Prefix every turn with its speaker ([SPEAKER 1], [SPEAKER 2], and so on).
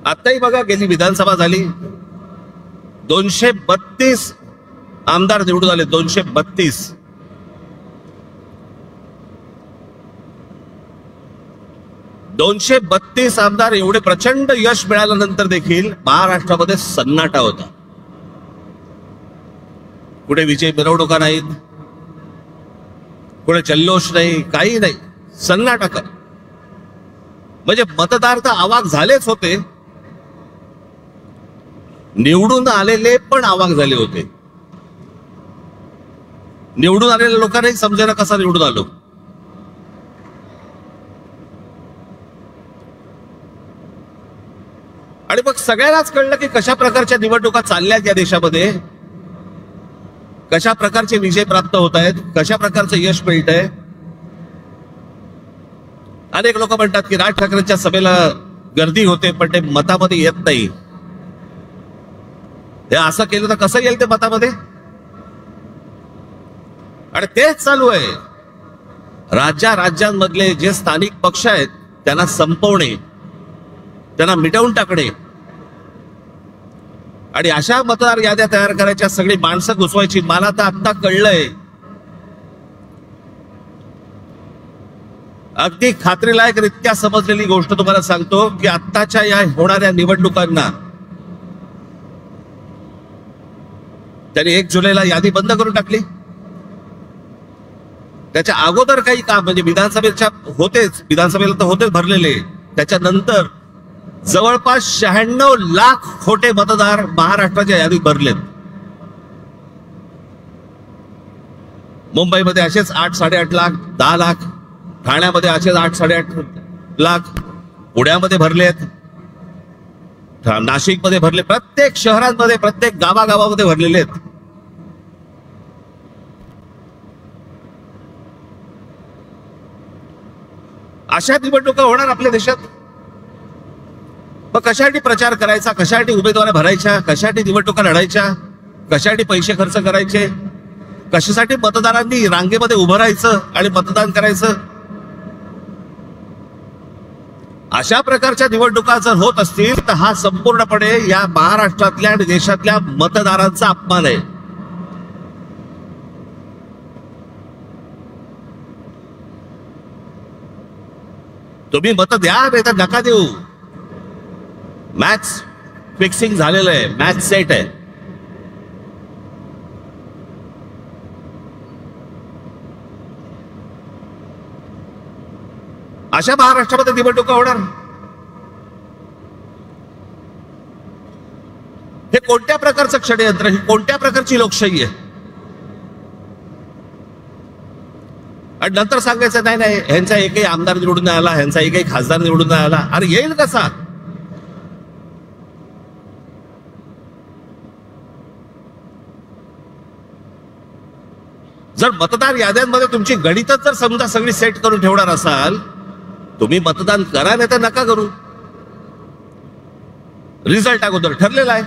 [SPEAKER 1] आताही बघा, गेली विधानसभा झाली, 232 आमदार निवडून आले. 232. आमदार. एवढे प्रचंड यश मिळाल्यानंतर देखील महाराष्ट्रामध्ये सन्नाटा होता. कुठे विजय मिरवणुका नाहीत, कुठे जल्लोष नाही, काही नाही, सन्नाटा कर. म्हणजे मतदार तर अवाक झालेच होते, निवडून आलेले पण अवाक झाले होते. निवडून आलेल्या लोकांनाही समजेना कसा निवडून आलो. आणि मग सगळ्यांनाच कळलं की कशा प्रकारच्या निवडणुका चालल्यात या देशामध्ये, कशा प्रकारचे विजय प्राप्त होत आहेत, कशा प्रकारचं यश मिळत आहे. अनेक लोक म्हणतात की राज ठाकरेंच्या सभेला गर्दी होते पण ते मतामध्ये येत नाही. हे असं केलं तर कसं येईल ते मतामध्ये? आणि तेच चालू आहे. राज्यांमधले जे स्थानिक पक्ष आहेत त्यांना संपवणे, त्यांना मिटवून टाकणे आणि अशा मतदार याद्या तयार करायच्या, सगळी माणसं घुसवायची. मला तर आता कळलंय, अगदी खात्रीलायकरित्या समजलेली गोष्ट तुम्हाला सांगतो की आत्ताच्या या होणाऱ्या निवडणुकांना त्यांनी 1 जुलैला यादी बंद करून टाकली. त्याच्या अगोदर काही काम म्हणजे विधानसभेला तर होतेच भरलेले, त्याच्यानंतर जवळपास 96 लाख खोटे मतदार महाराष्ट्राच्या यादीत भरलेत. मुंबईमध्ये असेच 8-8.5 लाख, 10 लाख, ठाण्यामध्ये असेच 8-8.5 लाख, पुण्यामध्ये भरलेत, नाशिकमध्ये भरले, प्रत्येक शहरांमध्ये, प्रत्येक गावागावामध्ये भरलेले आहेत. अशा निवडणुका होणार आपल्या देशात. मग कशासाठी प्रचार करायचा, कशासाठी उमेदवार भरायच्या, कशासाठी निवडणुका लढायच्या, कशासाठी पैसे खर्च करायचे, कशासाठी मतदारांनी रांगेमध्ये उभं राहायचं आणि मतदान करायचं. अशा प्रकारच्या निवडणुका जर होत असतील तर हा संपूर्णपणे या महाराष्ट्रातल्या आणि देशातल्या मतदारांचा अपमान आहे. तुम्ही मत द्या नाही तर नका देऊ. मॅच फिक्सिंग झालेलं आहे, मॅच सेट आहे. अशा महाराष्ट्रामध्ये निवडणुका होणार. हे कोणत्या प्रकारचं षडयंत्र, ही कोणत्या प्रकारची लोकशाही आहे? आणि नंतर सांगायचं नाही नाही ह्यांचा एकही आमदार निवडून नाही आला, ह्यांचा एकही खासदार निवडून नाही आला. अरे येईल कसा? जर मतदार याद्यांमध्ये तुमची गणितच जर समजा सगळी सेट करून ठेवणार असाल, तुम्ही मतदान करा नाही तर नका करू. रिझल्ट अगोदर ठरलेला आहे.